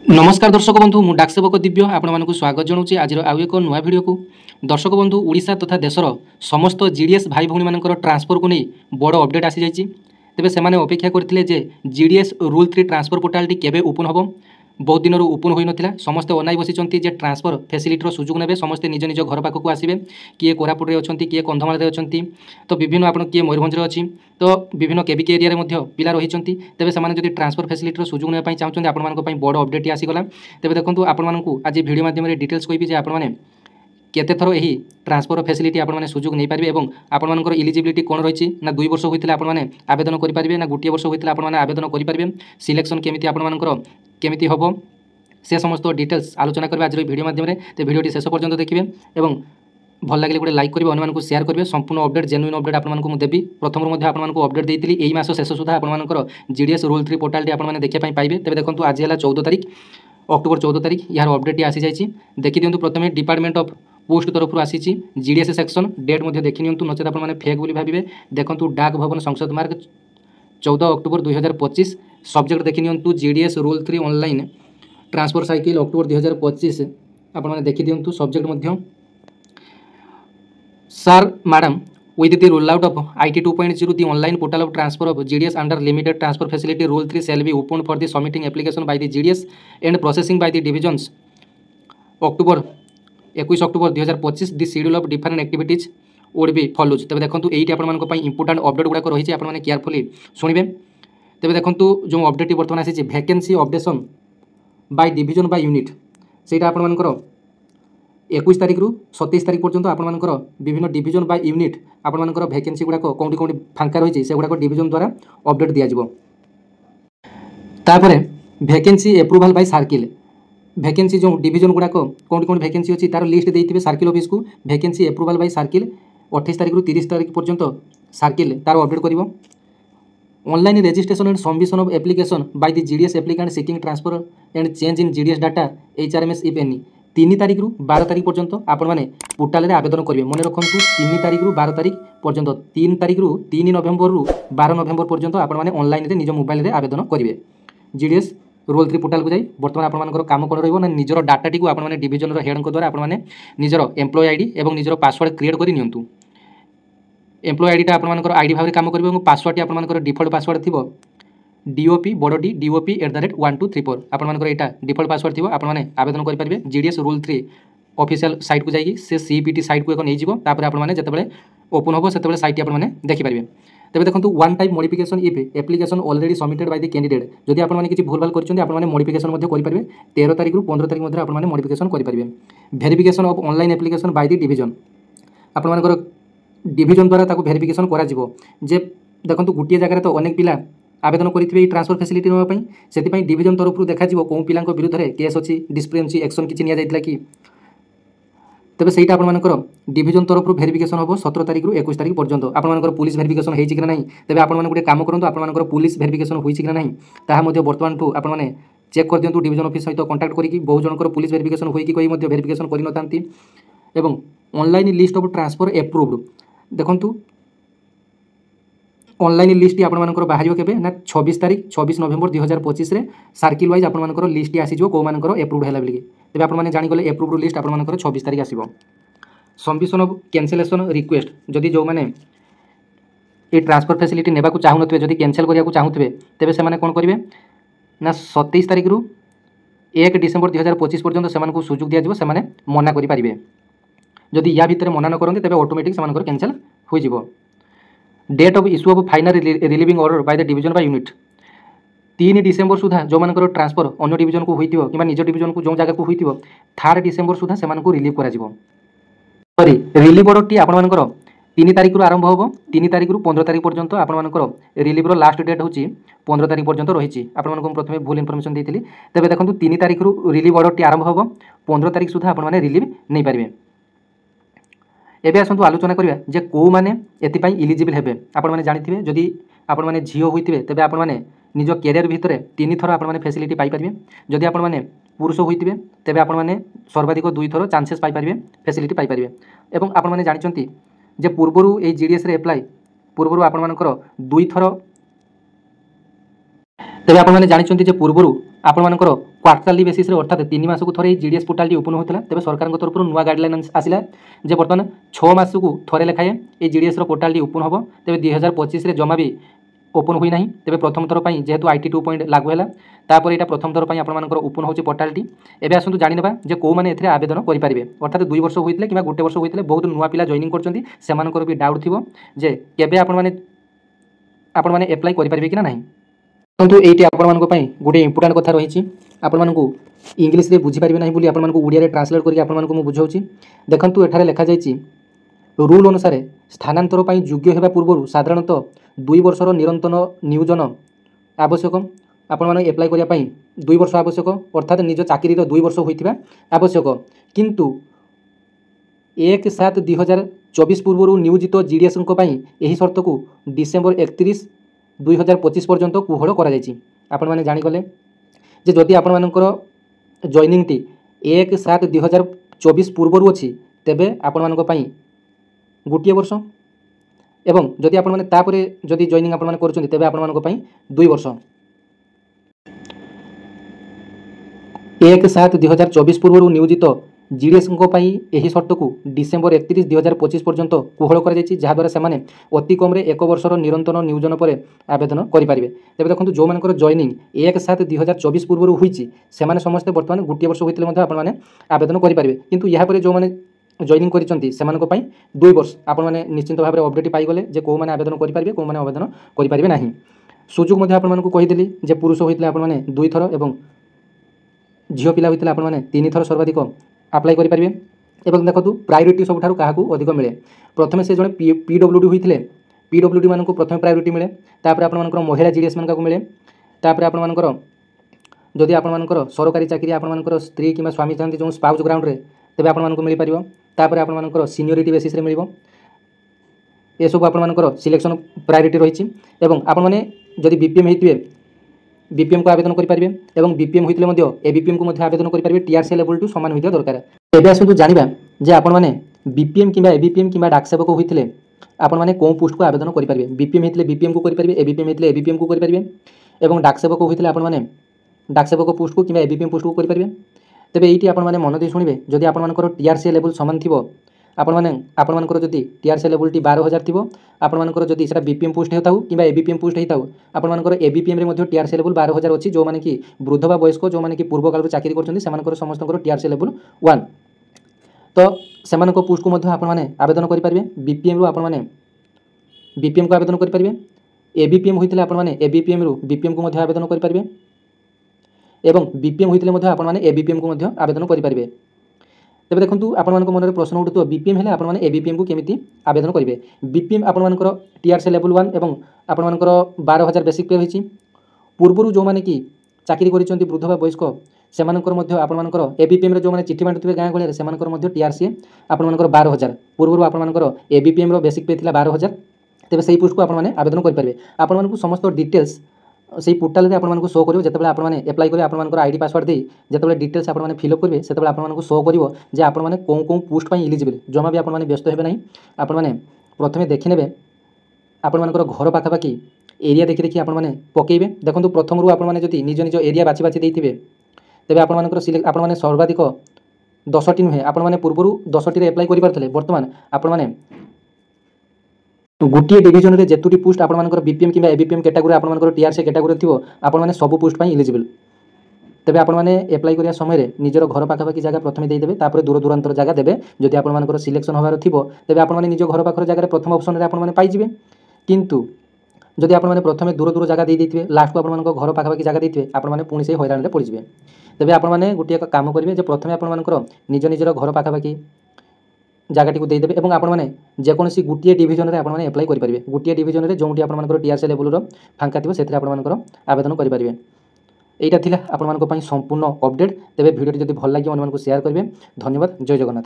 नमस्कार दर्शक बंधु मु डाकसेवक दिव्य आपको स्वागत जनाऊँ आज आउ एक नुआ भिडियो को। दर्शक बंधु ओडिशा तथा देशर समस्त जीडीएस भाई भौणी मानकर ट्रांसफर को नहीं बड़ अपडेट आसी जाइए। तेबे से अपेक्षा करते जे जीडीएस रूल 3 ट्रांसफर पोर्टाल केबे ओपन हम। बहुत दिन ओपन हो नाला समस्ते अनाई बसी जे ट्रांसफर फैसिलिटीर सुजोग ने समस्ते निज निज घर पाखक आसवे। किए कोरापुट अच्छा किए कंधमाल अच्छा तो विभिन्न आप किए मयूरभंज अच्छी तो विभिन्न केबिके एरिया में पिला रही। तेज से ट्रांसफर फैसिलिटीर सुजोग नापी चाहते आपंप बड़ अपडेट आसीगला। तेज देखो आपको आज वीडियो माध्यम डिटेल्स कहि आपने केते थर यही ट्रांसफर फैसिलिटी आपने सुजोग नहीं पारे और आपर इलिजिबिलिटी कौन रही ना 2 वर्ष होता आपने आवेदन करेंगे ना गोटे वर्ष होता आपने आवेदन करेंगे सिलेक्शन केमी आपर केमिति हम से समस्त डिटेल्स आलोचना करेंगे आज वीडियो माध्यम तो वीडियो शेष पर्यंत देखिए और भल लगे गोटे लाइक करेंगे अन्य शेयर करेंगे। संपूर्ण अपडेट जेन्युइन अपडेट आपको देवी प्रथम आपको अपडेट देती यही मास शेष सुधा आपर जीडीएस रूल 3 पोर्टाल आपने देखा पाइबे। तेज देखो आज है 14 तारीख अक्टोबर 14 तारीख यार अपडेट आसी जाइए। देखी दिंतु प्रथम डिपार्टमेंट ऑफ पोस्ट तरफ आसी जीडीएस सेक्शन डेट देखी नियंतु नचेत आपने फेक बोली भावे। देखो डाक भवन संसद मार्ग 14 अक्टोबर 2025 सब्जेक्ट देखी नियंतु GDS rule 3 online transfer cycle October 2025 आपने देखी दिंतु subject sir madam with the rollout of IT 2.0 the online portal of transfer of GDS under limited transfer facility rule 3 shall be open for the submitting application by the GDS and processing by the divisions October 21 October 2025 the schedule of different activities would be follows। तब देखो ये आपको important update गुड़ाक रही है आपने carefully शुणवे। तब देखो जो अपडेट बर्तमान आसी vacancy updation by division by unit से आपर 21 तारीख रु 27 तारीख पर्यंत आपर विभिन्न डिविजन बाय यूनिट आपर वैकेंसी गुड़ाक कौटी कौटी फांका रही से गुड़ाक डिविजन द्वारा अपडेट दिज्व। तापर वैकेंसी एप्रूवाल बाय सर्किल वैकेंसी जो डिविजन गुड़ाक कौटी कौटी वैकेंसी अच्छी तार लिस्ट देते सर्किल ऑफिस को वैकेंसी एप्रूवाल बाय सर्किल 28 तारीख रु 30 तारीख पर्यंत सर्किल तार अपडेट कर। Online registration and submission of application by the GDS applicant seeking transfer and change in GDS data HRMS if any 3 तारीख रु 12 तारीख पर्यंत आपण पोर्टाल में आवेदन करेंगे। मन रखु 3 तारीख रु 12 तारीख पर्यंत 3 तारीख रु 3 नवेम्बर रु 12 नवेम्बर पर्यंत आपण ऑनलाइन निज मोबाइल में आवेदन करेंगे। जीडीएस रूल 3 पोर्टाल को जाई बर्तमान आपर काम कौन रही ना निजर डाटाटी को आपने डिविजन हेड द्वारा आपने निजर एम्प्लॉय आईडी और निजर पासवर्ड क्रिएट कर नियंतु। एम्प्लॉय आईडी आपर आईडी भाव में काम करेंगे और पासवर्ड आपर डिफल्ट पासवर्ड थी डीओपी बड़ डी डीओपी @1234 आपर यहाँ डिफल्ट पासवर्ड थी आपने आवेदन करेंगे। जीडीएस रूल 3 ऑफिशियल साइट को जाइए से सीपीटी साइट को एक नहीं जापर आपने जिते ओपन हम से साइट आपने देखिपारे। तेज देखो one time modification if application already submitted by the candidate जदि आपने किसी भूल भाल कर मॉडिफिकेशन करेंगे 13 तारीख रु 15 तारीख मध्य आपने मॉडिफिकेशन करेंगे। Verification of online application by the division आपर डिविजन द्वारा वेरिफिकेशन करा जे देखो गोटे जगह तो अनेक पिला आवेदन करेंगे ट्रांसफर फैसिलिटी नापी से डिविजन तरफ देखा कौ पिला विरुद्ध में केस अच्छी डिस्प्लेन्सी एक्शन किसी नि कि तेज से आपर डिविजन तरफ वेरिफिकेशन हम 17 तारीख रु 21 तारीख पर्यंत आपर पुलिस वेरिफिकेशन होती कि ना तेज आप गोटे कम करूँ आपर पुलिस वेरिफिकेशन होती कि ना ताकि बर्तमान ठूँ आपने चेक कर दिंतु डिविजन ऑफिस सहित कंटाक्ट करके बहुत जनकर पुलिस वेरिफिकेशन होगी वेरिफिकेशन कर online list of transfer approved देखु ऑनलाइन लिस्ट आपर बाहर के ना 26 तारीख 26 नवेम्बर 2025 सर्किल वाइज आपर लिस्ट आसीजो कौ मान एप्रूव्ड है बोलिए। तेज आपने जानीगले एप्रूव्ड लिस्ट आपर 26 तारीख आसो। सबमिशन ऑफ कैंसलेशन रिक्वेस्ट जदि जो मैंने ये ट्रांसफर फैसिलिटी नेबा को चाहून जदि कैंसल करने चाहूथे तेज से कौन करेंगे ना 27 तारीख रु 1 डिसेम्बर 2025 पर्यंत से सुजोग दिज्व से मना करेंगे। जदि या भितर मना न करते तेज ऑटोमेटिक से कैंसल हो। Date of issue of final relieving order by the division by unit 3 December सुधा जो मान ट्रांसफर अन्य डिविजन को होती कि निज डिविजन को जो जगह को होती 3 डिसेम्बर सुधा से रिलीव कर सॉरी रिलीव ऑर्डर टी आपर 3 तारीख रु आरंभ हम 3 तारीख रु 15 तारीख पर्यंत आपर रिलीवर लास्ट डेट हूँ 15 तारीख पर्यंत रही आपको प्रथम भूल इनफर्मेशन देती। तेज देखो 3 तारीख रु रिलीव ऑर्डर टी आरंभ हम 15 तारीख सुधा आपने रिलीव नहीं पारे। एबे आसतु आलोचना करिया जे को माने एतिपाई इलिजिबल हेबे आपण जानिथिबे जदि आपण माने झियो होइतिबे तेबे आपण माने निज कैरियर भितर 3 थर आपण माने फैसिलिटी पाई परिबे। जदि आपण माने पुरुष होइतिबे तेबे आपण माने सर्वाधिक 2 थर चांसेस पाई परिबे फैसिलिटी पाई परिबे। एवं आपण माने जानिचंती जे पूर्वरु ए जीडीएस रे अप्लाई पूर्वरु आपण मानकर 2 थर तेबे आपण माने जानिचंती जे पूर्वरु आपण मानकर क्वार्टरली बेसिस अर्थात 3 मासक थोड़े जीडीएस पोर्टाल ओपन होता तेज सरकार तरफ नुआ गाइडलाइन आसला जे बर्तमान 6 मासक थोड़े लेखाएं ये जीडीएस पोर्टाल ओपन हम तेज 2025 जमा भी ओपन हुई ना तेज प्रथम थर पर जेहेतु IT 2.0 लागू है तापर यहाँ प्रथम थर पर आपर ओपन हो पोर्टालटी एवं आसतु जाणीना जे कौ मैंने आवेदन करेंगे अर्थात 2 वर्ष होते कि 1 वर्ष होते बहुत नुआ पिला जॉइनिंग कर भी डाउट थी जे केबे आपण मैंने एप्लाई करेंगे कि ना परंतु ये आपण गोटे इंपोर्टाट कथा रही आपको इंग्लीश रे बुझीपारे ना बोली आपको ओडिया ट्रांसलेट करके आपको बुझाऊँ देखूँ एठारे लिखा जाइए रूल अनुसार स्थानांतर पर योग्य होगा पूर्व साधारणतः 2 वर्षर निरंतर नियोजन आवश्यक आपण एप्लाई करने 2 वर्ष आवश्यक अर्थात निज चाकरी 2 वर्ष होता आवश्यक किंतु 1/7/2024 पूर्व नियोजित जीडीएस यही शर्त को डिसेम्बर 31 2025 पर्यंत कोहल कर जाणीगले जदि आपर जॉइनिंग टी 1/7/2024 पूर्व अच्छी तेबे आपण गोटे वर्ष एवं जदि आपण जदि जॉइनिंग आपण तेबे आपण 2 वर्ष 1/7/2024 पूर्व नियोजित जीडीएस यही शर्त को डिसेम्बर 31 2025 पर्यंत कोहल कर जहाँद्वारा से अति कम 1 वर्षर निरंतर नियोजन पर आवेदन करेंगे तेज देखो जो मान जॉइनिंग 1/7/2024 पूर्व होती समस्ते बर्तमान गोटे वर्ष होते आपने आवेदन करेंगे किंतु यहाँ जो मैंने जॉइनिंग करेंगे 2 वर्ष आपने निश्चिंत भाव में अपडेट पाईगले जे कौ मैंने आवेदन करेंगे कौ मैंने आवेदन करेंगे ना सुजोग आपको कहीदेली जे पुरुष होते आपने 2 थर और झील पिला होते आपने 3 थर सर्वाधिक अप्लाई करेंगे एवं देखो प्रायोरिटी सब क्या अधिक मिले प्रथम से जड़े PWD होते PWD मानक प्रथम प्रायोरिटी मिले तापर आपर महिला जीडीएस मान मिले तापर आपर जदि आपर सरकारी चाकरी आपर स्त्री कि स्वामी चाहते जो स्पाउस ग्राउंड में तेज आपको मिल पार तापर आपर सीनियरिटी बेसिस मिल ये सब आपर सिलेक्शन प्रायोरिटी रही आपने जदि बीपीएम होते बीपीएम को आवेदन करेंगे और बीपीएम होते एबीपीएम को आवेदन करेंगे टीआरसी लेवल टू सामान होता दरकार एवं आसतु जाना जे आपने बीपीएम कि एबीपीएम कि डाक सेवक होते आपने कौ पोस्ट को आवेदन करेंगे बीपीएम होते बीपीएम को करेंगे एबीपीएम होते एबीपीएम को करेंगे और डाक सेवक होते आपने डाक सेवक पोस्ट को कि एबीपीएम पोस्ट को करेंगे तेरे ये आपने मन दी शुणे जदि आपर टीआरसी लेवल सामान थी आपर जदि टीआरसी लेवल टी 12,000 थी आपर जदि से बीपीएम पोस्ट होता कि एबीपीएम पोस्ट होता आपर एबीपीएम में टीआरसी लेवल 12,000 अच्छी जो मैंने कि वृद्ध व वयस्क जो मैंने कि पूर्व काल चाकरी कर समस्त टीआरसी लेवल 1 तो से पोस्ट को आपने आवेदन करेंगे बीपीएम आपने बीपीएम को आवेदन करेंगे एबीपीएम होते आपने एबीपीएम रु बीपीएम को आवेदन करेंगे एवं बीपीएम होते आपने एबीपीएम को आवेदन करेंगे तेज देखो आपण मन में प्रश्न उठुव बीपीएम है आपने एबीपीएम को केमी आवेदन करेंगे बीपीएम आपर टीआरसी लेवल 1 और आपर 12,000 बेसिक पे रही पूर्व जो मैंने कि चाकरी कर वृद्ध व वयस्क से आपर एबीपीएम जो मैंने चिठी बांटुवे गाँ गलिया से टीआरसी आपर 12,000 पूर्व आपर एबीपीएम बेसिक पे 12,000 तेज से पोस्ट को आपने आवेदन करेंगे आपको समस्त डिटेल्स से पोर्टाल में आपको शो करेंगे जिते आपने एप्लाई करेंगे आपर आईडी पासवर्ड दे जिते डिटेल्स आपने फिलअप करेंगे से आपको शो कर आपने कौन कौन पोस्ट पर इलिजिबल जमा भी आपने व्यस्त हे ना आपने प्रथम देखने आपर घर पाखापाखि एरिया देखी देखी आपने पकेबे देखो प्रथम रू आपने जब निज निज एरिया बाछी बाछी देते तेज आपने सर्वाधिक 10टी नुहे आपने पूर्व 10टी एप्लाई करें बर्तमान आपने गोटे डिविजन में जेतुटी पोस्ट आपर बीपीएम कि एबीपीएम कैटेगरी आपर टीआरसी कैटेगरी थी आपने सब पोस्ट पर इलिजिबल तेज आपने एप्लाई करने समय निजर घर पाखापाखि जगह प्रथम देदेवे तापर दूर दूरांतर जगह देवे जदि आपर सिलेक्शन होबार थी तेज आपने निज घर पाखर जगह प्रथम ऑप्शन में आपने पाइबे किंतु जदि आपने प्रथम दूर दूर जगह देते लास्ट को आप घर पाखापाखि जगह देते आपने पुणी से हैरान में पड़े तेज आपने गोटे काम करेंगे प्रथम आपर निज निजर घर पाखापाखि जगह देदेवे और आपने जेकोसी गोटे डिविजन में आपने एप्लाई करेंगे गोटे डिविजन में जोटी आपर टीआरसी लेवल फांका थी से आपर आवेदन करेंगे यहाँ था आपण संपूर्ण अपडेट तेज भिडियो जब भल लगे अन्य शेयर करेंगे धन्यवाद जय जगन्नाथ।